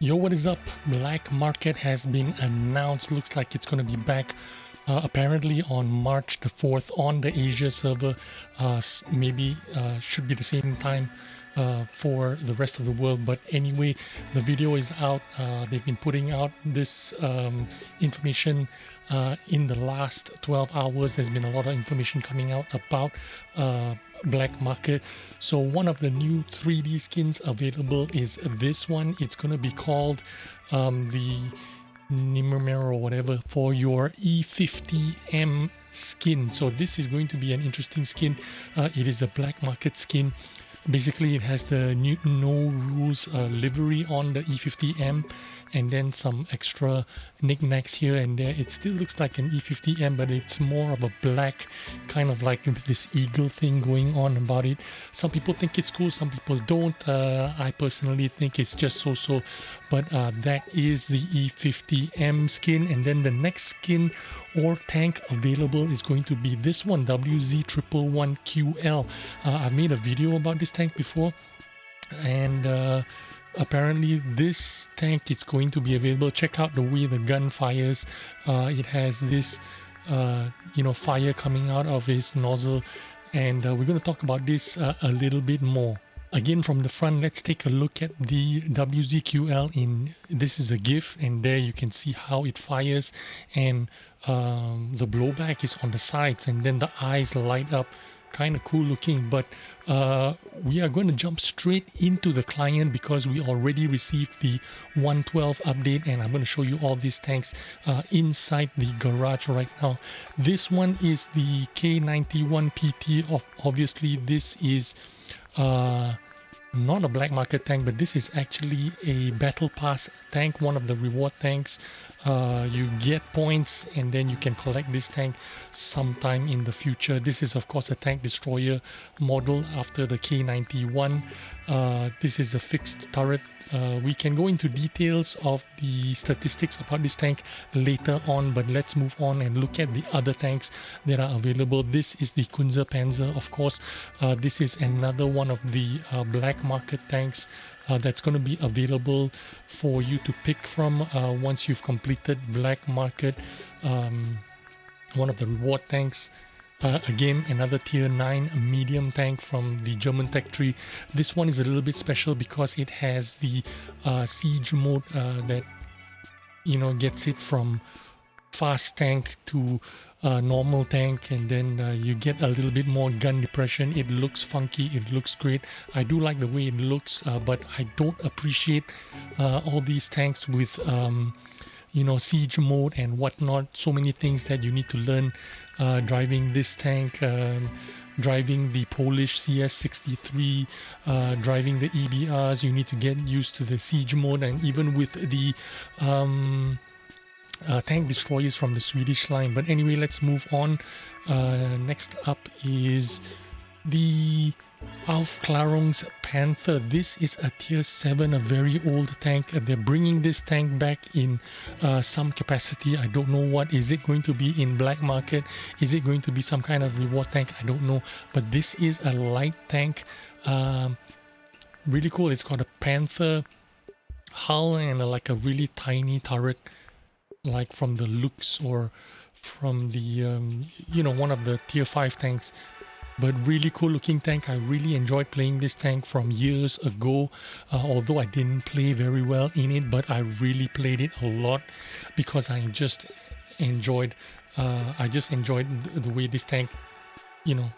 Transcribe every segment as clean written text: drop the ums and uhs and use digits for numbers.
Yo, what is up? Black Market has been announced. Looks like it's going to be back apparently on March the 4th on the Asia server. Maybe should be the same time for the rest of the world. But anyway, the video is out. They've been putting out this information in the last 12 hours. There's been a lot of information coming out about Black Market. So one of the new 3D skins available is this one. It's going to be called the Nimmer or whatever for your E50M skin. So this is going to be an interesting skin. It is a Black Market skin. Basically, it has the new No Rules livery on the E50M and then some extra knickknacks here and there. It still looks like an E50M, but it's more of a black, kind of like with this eagle thing going on about it. Some people think it's cool, some people don't. I personally think it's just so-so, but that is the E50M skin. And then the next skin or tank available is going to be this one, WZ111QL. I've made a video about this tank before, and apparently this tank is going to be available. Check out the way the gun fires. It has this fire coming out of his nozzle, and we're going to talk about this a little bit more. Again, from the front, let's take a look at the WZQL. This is a GIF, and there you can see how it fires, and the blowback is on the sides, and then the eyes light up. Kind of cool looking. But we are going to jump straight into the client because we already received the 112 update, and I'm going to show you all these tanks inside the garage right now. This one is the K91 PT. Obviously this is not a Black Market tank, but this is actually a battle pass tank, one of the reward tanks. You get points and then you can collect this tank sometime in the future. This is of course a tank destroyer model after the K91. This is a fixed turret. We can go into details of the statistics about this tank later on, but let's move on and look at the other tanks that are available. This is the Kunze Panzer, of course. This is another one of the Black Market tanks that's going to be available for you to pick from once you've completed Black Market. One of the reward tanks. Again, another tier 9 medium tank from the German tech tree. This one is a little bit special because it has the siege mode that gets it from fast tank to normal tank, and then you get a little bit more gun depression. It looks funky, it looks great. I do like the way it looks, but I don't appreciate all these tanks with siege mode and whatnot. So many things that you need to learn driving this tank, driving the Polish CS63, driving the EBRs. You need to get used to the siege mode, and even with the tank destroyers from the Swedish line. But anyway, let's move on. Next up is the AUFKL.PANTHER. This is a tier 7, a very old tank. They're bringing this tank back in some capacity. I don't know what. Is it going to be in Black Market? Is it going to be some kind of reward tank? I don't know. But this is a light tank. Really cool. It's got a Panther hull and like a really tiny turret, like from the looks or from the one of the tier 5 tanks. But really cool looking tank. I really enjoyed playing this tank from years ago, although I didn't play very well in it, but I really played it a lot because I just enjoyed the way this tank,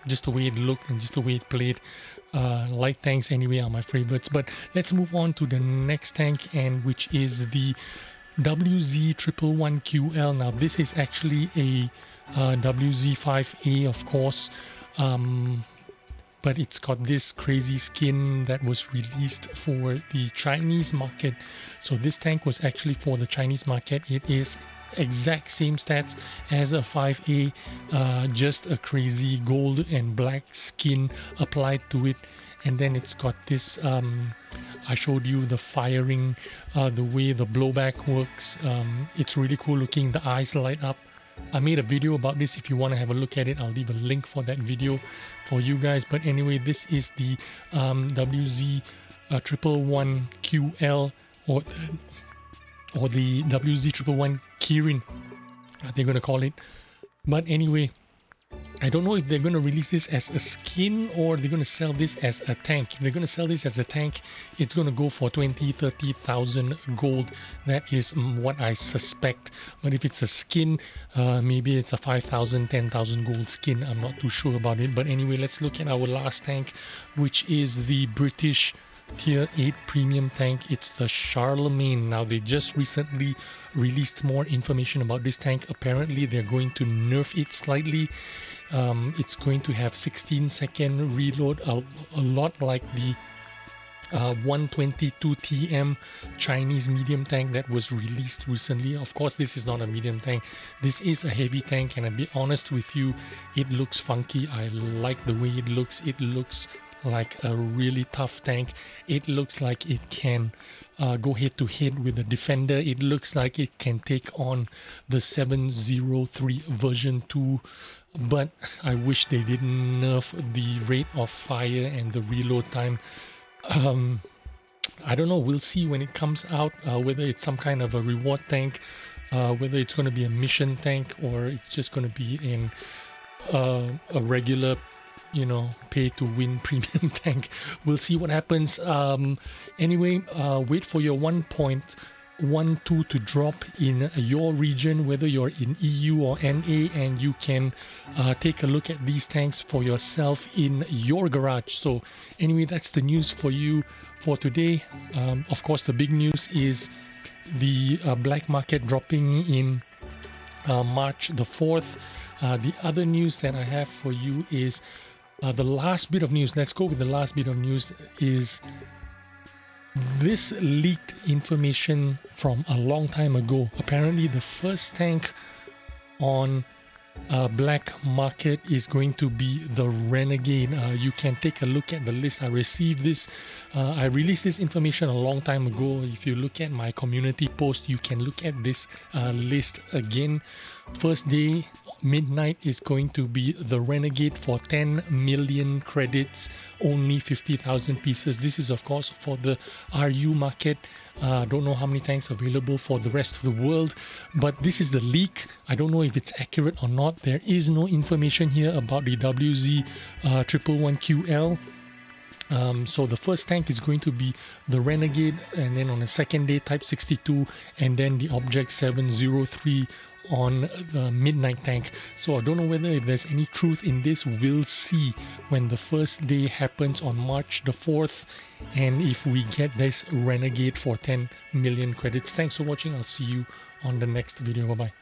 just the way it looked and just the way it played. Light tanks anyway are my favorites. But let's move on to the next tank, and which is the WZ111QL. Now this is actually a WZ5A, of course. But it's got this crazy skin that was released for the Chinese market. So this tank was actually for the Chinese market. It is exact same stats as a 5A, just a crazy gold and black skin applied to it. And then it's got this, I showed you the firing, the way the blowback works. It's really cool looking. The eyes light up. I made a video about this. If you want to have a look at it, I'll leave a link for that video for you guys. But anyway, this is the WZ111QL or the WZ111 Kirin, they're going to call it. But anyway, I don't know if they're going to release this as a skin or they're going to sell this as a tank. If they're going to sell this as a tank, it's going to go for 20,000-30,000 gold. That is what I suspect. But if it's a skin, maybe it's a 5,000, 10,000 gold skin. I'm not too sure about it. But anyway, let's look at our last tank, which is the British Tier 8 premium tank. It's the Charlemagne. Now, they just recently released more information about this tank. Apparently, they're going to nerf it slightly. It's going to have 16-second reload, a lot like the 122 TM Chinese medium tank that was released recently. Of course, this is not a medium tank. This is a heavy tank, and I'll be honest with you, it looks funky. I like the way it looks. It looks like a really tough tank. It looks like it can go head to head with the Defender. It looks like it can take on the 703 version 2, but I wish they didn't nerf the rate of fire and the reload time. I don't know, we'll see when it comes out, whether it's some kind of a reward tank, whether it's going to be a mission tank, or it's just going to be in a regular, you know, pay to win premium tank. We'll see what happens. Anyway, wait for your 1.12 to drop in your region, whether you're in EU or NA, and you can take a look at these tanks for yourself in your garage. So anyway, that's the news for you for today. Of course, the big news is the black market dropping in March the 4th. The other news that I have for you is the last bit of news. Let's go with the last bit of news. Is this leaked information from a long time ago. Apparently, the first tank on black market is going to be the Renegade. You can take a look at the list. I received this. I released this information a long time ago. If you look at my community post, you can look at this list again. First day, midnight, is going to be the Renegade for 10 million credits, only 50,000 pieces. This is of course for the RU market. Don't know how many tanks available for the rest of the world, but this is the leak. I don't know if it's accurate or not. There is no information here about the WZ 111QL. So the first tank is going to be the Renegade, and then on the second day Type 62, and then the Object 703 on the midnight tank. So I don't know whether if there's any truth in this. We'll see when the first day happens on March the 4th, and if we get this Renegade for 10 million credits. Thanks for watching. I'll see you on the next video. Bye bye.